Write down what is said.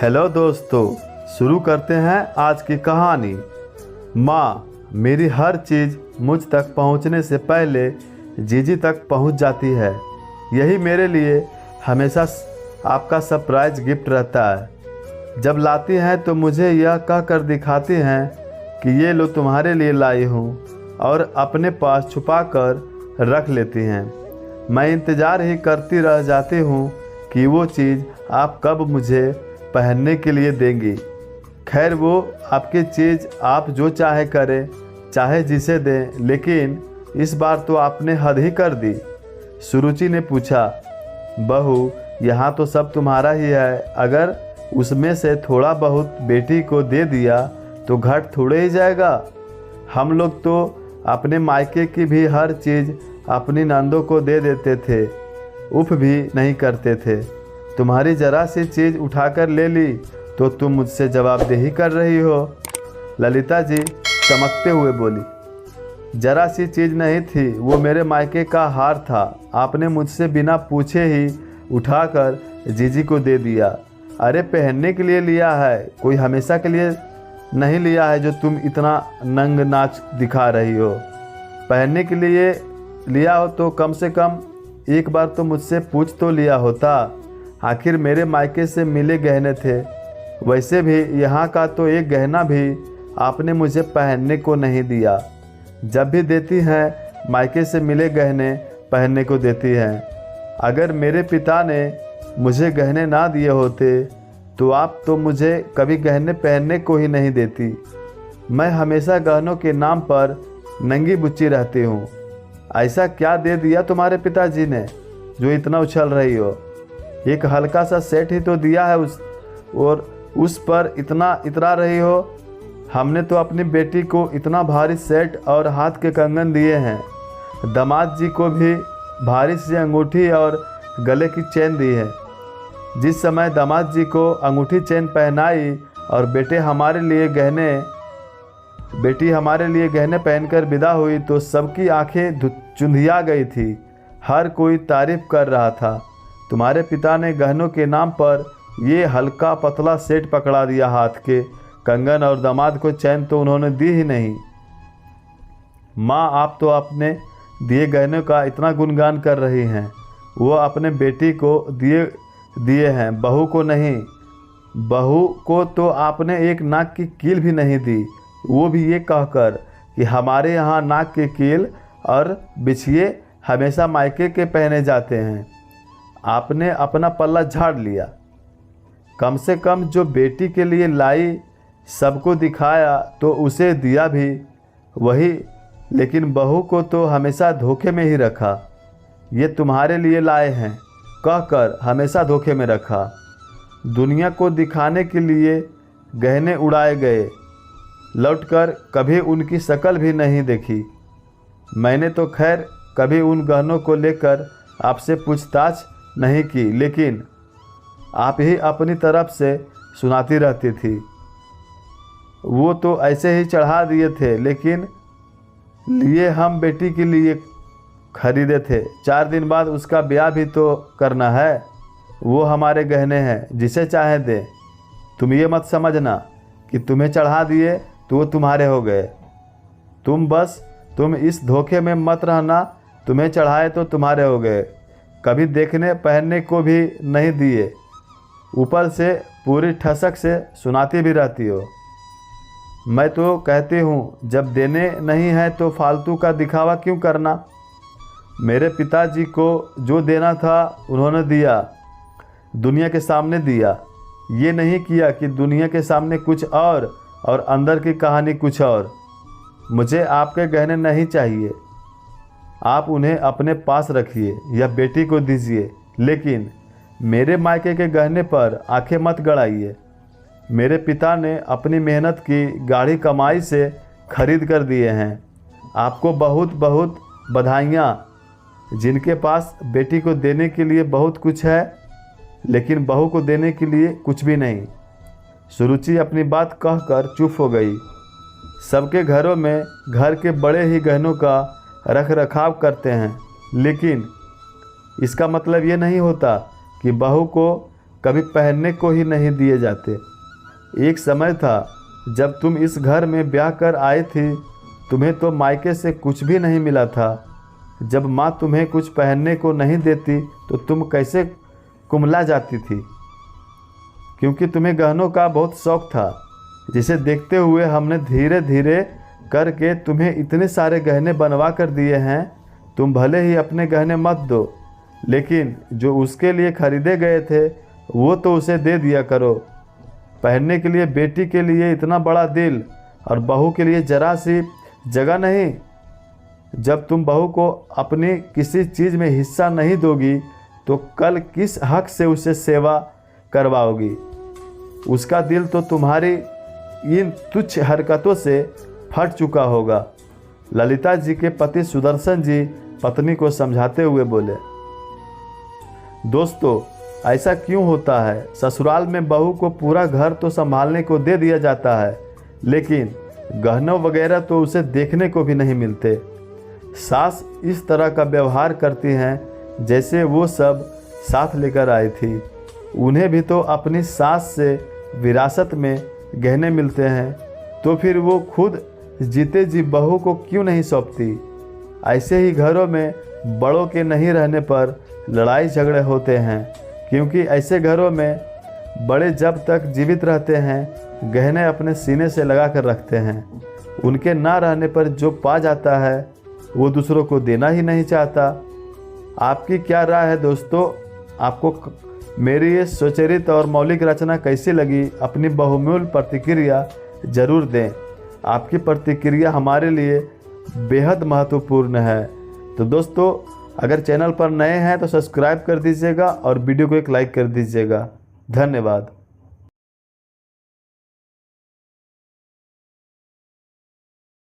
Hello दोस्तों, शुरू करते हैं आज की कहानी। माँ, मेरी हर चीज़ मुझ तक पहुँचने से पहले जीजी तक पहुँच जाती है। यही मेरे लिए हमेशा आपका सरप्राइज गिफ्ट रहता है। जब लाती हैं तो मुझे यह कहकर दिखाती हैं कि ये लो तुम्हारे लिए लाई हूँ, और अपने पास छुपा कर रख लेती हैं। मैं इंतज़ार ही करती रह जाती हूँ कि वो चीज़ आप कब मुझे पहनने के लिए देंगी। खैर, वो आपकी चीज़ आप जो चाहे करें, चाहे जिसे दें, लेकिन इस बार तो आपने हद ही कर दी। सुरुचि ने पूछा, बहू, यहाँ तो सब तुम्हारा ही है। अगर उसमें से थोड़ा बहुत बेटी को दे दिया तो घट थोड़े ही जाएगा। हम लोग तो अपने मायके की भी हर चीज़ अपनी नंदों को दे देते थे, उफ भी नहीं करते थे। तुम्हारी ज़रा सी चीज़ उठाकर ले ली तो तुम मुझसे जवाबदेही कर रही हो। ललिता जी चमकते हुए बोली, ज़रा सी चीज़ नहीं थी, वो मेरे मायके का हार था। आपने मुझसे बिना पूछे ही उठाकर जीजी को दे दिया। अरे, पहनने के लिए लिया है, कोई हमेशा के लिए नहीं लिया है जो तुम इतना नंग नाच दिखा रही हो। पहनने के लिए लिया हो तो कम से कम एक बार तो मुझसे पूछ तो लिया होता। आखिर मेरे मायके से मिले गहने थे। वैसे भी यहाँ का तो एक गहना भी आपने मुझे पहनने को नहीं दिया। जब भी देती हैं मायके से मिले गहने पहनने को देती हैं। अगर मेरे पिता ने मुझे गहने ना दिए होते तो आप तो मुझे कभी गहने पहनने को ही नहीं देती। मैं हमेशा गहनों के नाम पर नंगी बुच्ची रहती हूँ। ऐसा क्या दे दिया तुम्हारे पिताजी ने जो इतना उछल रही हो? एक हल्का सा सेट ही तो दिया है और उस पर इतना इतरा रही हो। हमने तो अपनी बेटी को इतना भारी सेट और हाथ के कंगन दिए हैं। दामाद जी को भी भारी सी अंगूठी और गले की चेन दी है। जिस समय दामाद जी को अंगूठी चेन पहनाई और बेटी हमारे लिए गहने पहनकर विदा हुई तो सबकी आंखें चुंधिया गई थी। हर कोई तारीफ कर रहा था। तुम्हारे पिता ने गहनों के नाम पर ये हल्का पतला सेट पकड़ा दिया, हाथ के कंगन, और दामाद को चैन तो उन्होंने दी ही नहीं। माँ, आप तो अपने दिए गहनों का इतना गुणगान कर रही हैं। वो अपने बेटी को दिए हैं, बहू को नहीं। बहू को तो आपने एक नाक की कील भी नहीं दी, वो भी ये कहकर कि हमारे यहाँ नाक की कील और बिछिए हमेशा मायके के पहने जाते हैं। आपने अपना पल्ला झाड़ लिया। कम से कम जो बेटी के लिए लाई सबको दिखाया तो उसे दिया भी वही, लेकिन बहू को तो हमेशा धोखे में ही रखा। ये तुम्हारे लिए लाए हैं कहकर हमेशा धोखे में रखा। दुनिया को दिखाने के लिए गहने उड़ाए गए, लौटकर कभी उनकी शक्ल भी नहीं देखी। मैंने तो खैर कभी उन गहनों को लेकर आपसे पूछताछ नहीं की, लेकिन आप ही अपनी तरफ से सुनाती रहती थी। वो तो ऐसे ही चढ़ा दिए थे, लेकिन लिए हम बेटी के लिए खरीदे थे। 4 दिन बाद उसका ब्याह भी तो करना है। वो हमारे गहने हैं, जिसे चाहे दे। तुम ये मत समझना कि तुम्हें चढ़ा दिए तो वो तुम्हारे हो गए। तुम इस धोखे में मत रहना, तुम्हें चढ़ाए तो तुम्हारे हो गए। कभी देखने पहनने को भी नहीं दिए, ऊपर से पूरी ठसक से सुनाती भी रहती हो। मैं तो कहती हूँ, जब देने नहीं है तो फालतू का दिखावा क्यों करना। मेरे पिताजी को जो देना था उन्होंने दिया, दुनिया के सामने दिया। ये नहीं किया कि दुनिया के सामने कुछ और अंदर की कहानी कुछ और। मुझे आपके गहने नहीं चाहिए, आप उन्हें अपने पास रखिए या बेटी को दीजिए, लेकिन मेरे मायके के गहने पर आंखें मत गड़ाइए। मेरे पिता ने अपनी मेहनत की गाढ़ी कमाई से खरीद कर दिए हैं। आपको बहुत बहुत बधाइयाँ, जिनके पास बेटी को देने के लिए बहुत कुछ है लेकिन बहू को देने के लिए कुछ भी नहीं। सुरुचि अपनी बात कहकर चुप हो गई। सबके घरों में घर के बड़े ही गहनों का रख रखाव करते हैं, लेकिन इसका मतलब ये नहीं होता कि बहू को कभी पहनने को ही नहीं दिए जाते। एक समय था जब तुम इस घर में ब्याह कर आई थी, तुम्हें तो मायके से कुछ भी नहीं मिला था। जब माँ तुम्हें कुछ पहनने को नहीं देती तो तुम कैसे कुम्हला जाती थी, क्योंकि तुम्हें गहनों का बहुत शौक था, जिसे देखते हुए हमने धीरे धीरे करके तुम्हें इतने सारे गहने बनवा कर दिए हैं। तुम भले ही अपने गहने मत दो, लेकिन जो उसके लिए खरीदे गए थे वो तो उसे दे दिया करो। पहनने के लिए बेटी के लिए इतना बड़ा दिल और बहू के लिए जरा सी जगह नहीं। जब तुम बहू को अपनी किसी चीज़ में हिस्सा नहीं दोगी तो कल किस हक से उसे सेवा करवाओगी। उसका दिल तो तुम्हारी इन तुच्छ हरकतों से फट चुका होगा। ललिता जी के पति सुदर्शन जी पत्नी को समझाते हुए बोले, दोस्तों ऐसा क्यों होता है? ससुराल में बहू को पूरा घर तो संभालने को दे दिया जाता है, लेकिन गहनों वगैरह तो उसे देखने को भी नहीं मिलते। सास इस तरह का व्यवहार करती हैं जैसे वो सब साथ लेकर आई थी। उन्हें भी तो अपनी सास से विरासत में गहने मिलते हैं, तो फिर वो खुद जीते जी बहू को क्यों नहीं सौंपती? ऐसे ही घरों में बड़ों के नहीं रहने पर लड़ाई झगड़े होते हैं, क्योंकि ऐसे घरों में बड़े जब तक जीवित रहते हैं गहने अपने सीने से लगा कर रखते हैं। उनके ना रहने पर जो पा जाता है वो दूसरों को देना ही नहीं चाहता। आपकी क्या राय है दोस्तों? आपको मेरी ये सुचरित और मौलिक रचना कैसी लगी? अपनी बहुमूल्य प्रतिक्रिया जरूर दें। आपकी प्रतिक्रिया हमारे लिए बेहद महत्वपूर्ण है। तो दोस्तों, अगर चैनल पर नए हैं तो सब्सक्राइब कर दीजिएगा और वीडियो को एक लाइक कर दीजिएगा। धन्यवाद।